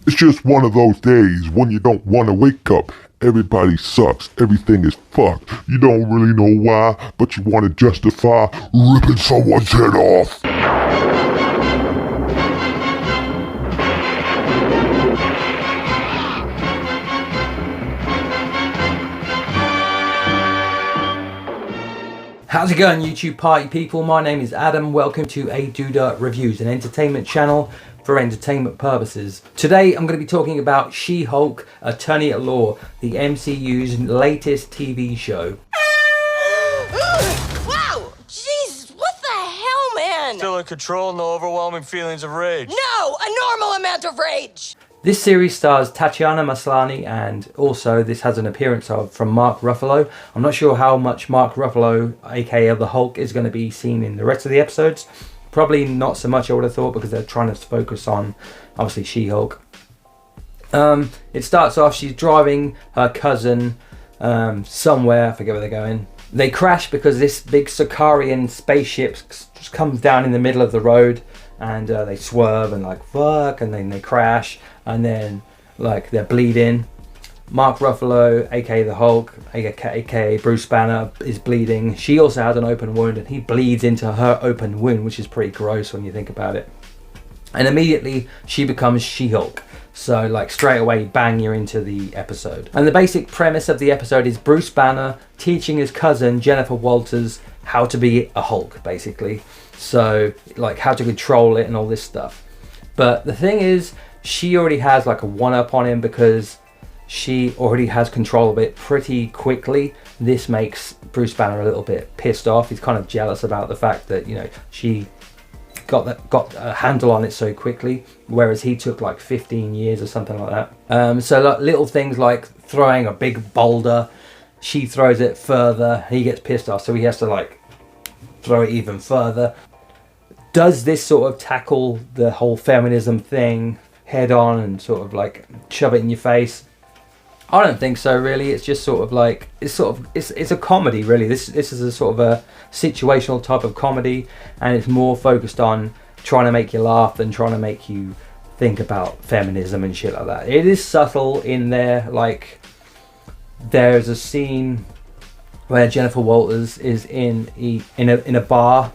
It's just one of those days when you don't want to wake up. Everybody sucks. Everything is fucked. You don't really know why, but you want to justify ripping someone's head off. How's it going, YouTube party people? My name is Adam. Welcome to A Duda Reviews, an entertainment channel for entertainment purposes. Today I'm going to be talking about She-Hulk, Attorney at Law, the MCU's latest TV show. Wow! Jesus, what the hell, man? Still in control, no overwhelming feelings of rage. No! A normal amount of rage! This series stars Tatiana Maslany, and also this has an appearance from Mark Ruffalo. I'm not sure how much Mark Ruffalo, aka the Hulk, is going to be seen in the rest of the episodes. Probably not so much, I would have thought, because they're trying to focus on, obviously, She-Hulk. It starts off, she's driving her cousin somewhere, I forget where they're going. They crash because this big Sicarian spaceship just comes down in the middle of the road, and they swerve and like fuck, and then they crash, and then like they're bleeding. Mark Ruffalo, aka the Hulk, aka Bruce Banner, is bleeding. She also has an open wound, and he bleeds into her open wound, which is pretty gross when you think about it. And immediately she becomes She-Hulk. So like straight away, bang, you're into the episode. And the basic premise of the episode is Bruce Banner teaching his cousin Jennifer Walters how to be a Hulk, basically. So like how to control it and all this stuff. But the thing is, she already has like a one-up on him because she already has control of it pretty quickly. This makes Bruce Banner a little bit pissed off. He's kind of jealous about the fact that, you know, she got a handle on it so quickly, whereas he took like 15 years or something like that. So like little things like throwing a big boulder, she throws it further, he gets pissed off, so he has to like throw it even further. Does this sort of tackle the whole feminism thing head on and sort of like shove it in your face? I don't think so, really. It's just sort of like it's a comedy, really. This is a sort of a situational type of comedy, and it's more focused on trying to make you laugh than trying to make you think about feminism and shit like that. It is subtle in there. Like there's a scene where Jennifer Walters is in a bar,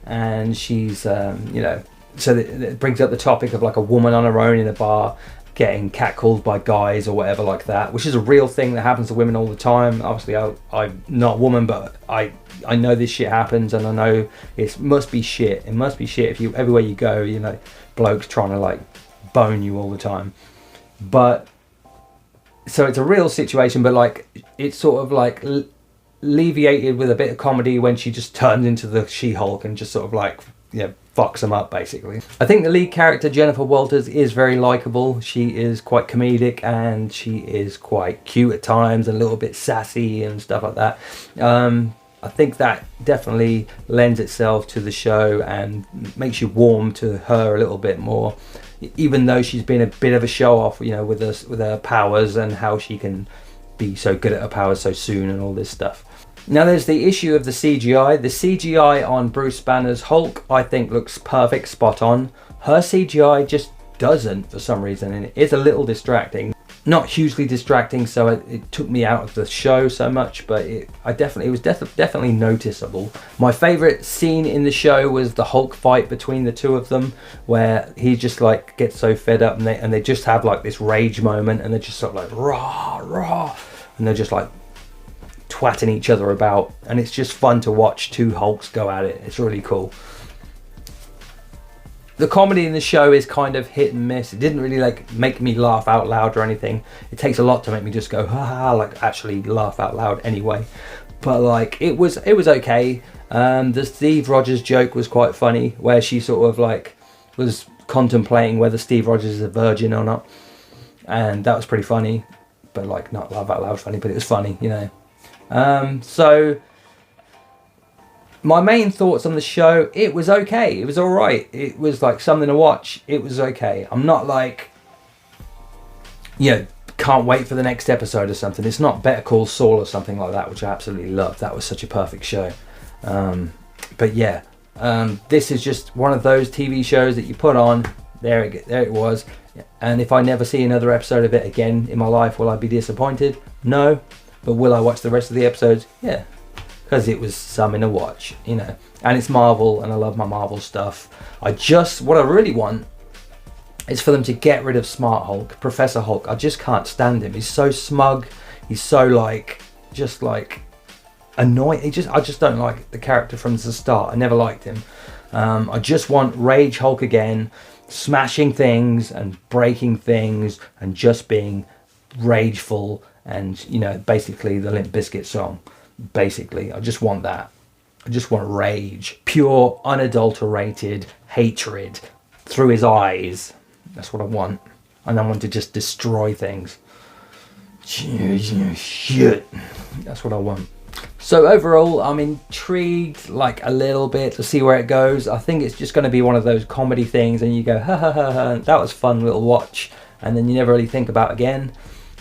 and she's you know, so it brings up the topic of like a woman on her own in a bar getting catcalled by guys or whatever like that, which is a real thing that happens to women all the time. Obviously I'm not a woman, but I know this shit happens, and I know it must be shit. It must be shit if you everywhere you go, you know, blokes trying to like bone you all the time. But so it's a real situation, but like it's sort of like alleviated with a bit of comedy when she just turns into the She-Hulk and just sort of like, you know, fucks them up basically. I think the lead character, Jennifer Walters, is very likable. She is quite comedic, and she is quite cute at times, and a little bit sassy and stuff like that. I think that definitely lends itself to the show and makes you warm to her a little bit more, even though she's been a bit of a show off, you know, with her powers and how she can be so good at her powers so soon and all this stuff. Now there's the issue of the CGI. The CGI on Bruce Banner's Hulk, I think, looks perfect, spot on. Her CGI just doesn't for some reason, and it is a little distracting. Not hugely distracting, so it took me out of the show so much, but it was definitely noticeable. My favourite scene in the show was the Hulk fight between the two of them, where he just like gets so fed up, and they just have like this rage moment, and they're just sort of like rah rah, and they're just like twatting each other about, and it's just fun to watch two Hulks go at it. It's really cool. The comedy in the show is kind of hit and miss. It didn't really like make me laugh out loud or anything. It takes a lot to make me just go ha ha, like actually laugh out loud anyway. But like it was okay. The Steve Rogers joke was quite funny, where she sort of like was contemplating whether Steve Rogers is a virgin or not, and that was pretty funny, but like not laugh out loud funny, but it was funny, you know. So my main thoughts on the show, it was okay. It was all right. It was like something to watch. It was okay. I'm not like, you know, can't wait for the next episode or something. It's not Better Call Saul or something like that, which I absolutely loved. That was such a perfect show. But yeah, this is just one of those TV shows that you put on. There it was. And if I never see another episode of it again in my life, will I be disappointed? No. But will I watch the rest of the episodes? Yeah. Because it was something to watch, you know. And it's Marvel, and I love my Marvel stuff. What I really want is for them to get rid of Smart Hulk, Professor Hulk. I just can't stand him. He's so smug. He's so just annoying. I just don't like the character from the start. I never liked him. I just want Rage Hulk again, smashing things and breaking things and just being rageful and, you know, basically the Limp Bizkit song. Basically, I just want that. I just want rage. Pure, unadulterated hatred through his eyes. That's what I want. And I want to just destroy things. Shit. That's what I want. So overall, I'm intrigued a little bit to see where it goes. I think it's just going to be one of those comedy things and you go, ha ha ha ha, that was fun little watch. And then you never really think about it again.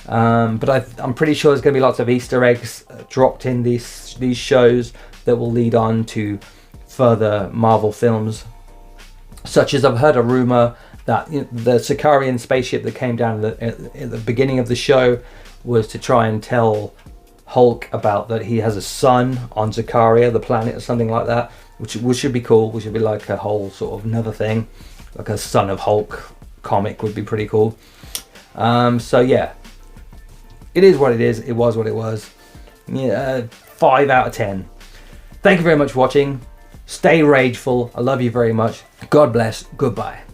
But I'm pretty sure there's going to be lots of Easter eggs dropped in these shows that will lead on to further Marvel films. Such as I've heard a rumor that the Sicarian spaceship that came down at the beginning of the show was to try and tell Hulk about that he has a son on Sicaria, the planet, or something like that, which should be cool. Which should be like a whole sort of another thing, like a Son of Hulk comic would be pretty cool. So yeah, it is what it is. It was what it was. Yeah, 5 out of 10. Thank you very much for watching. Stay rageful. I love you very much. God bless. Goodbye.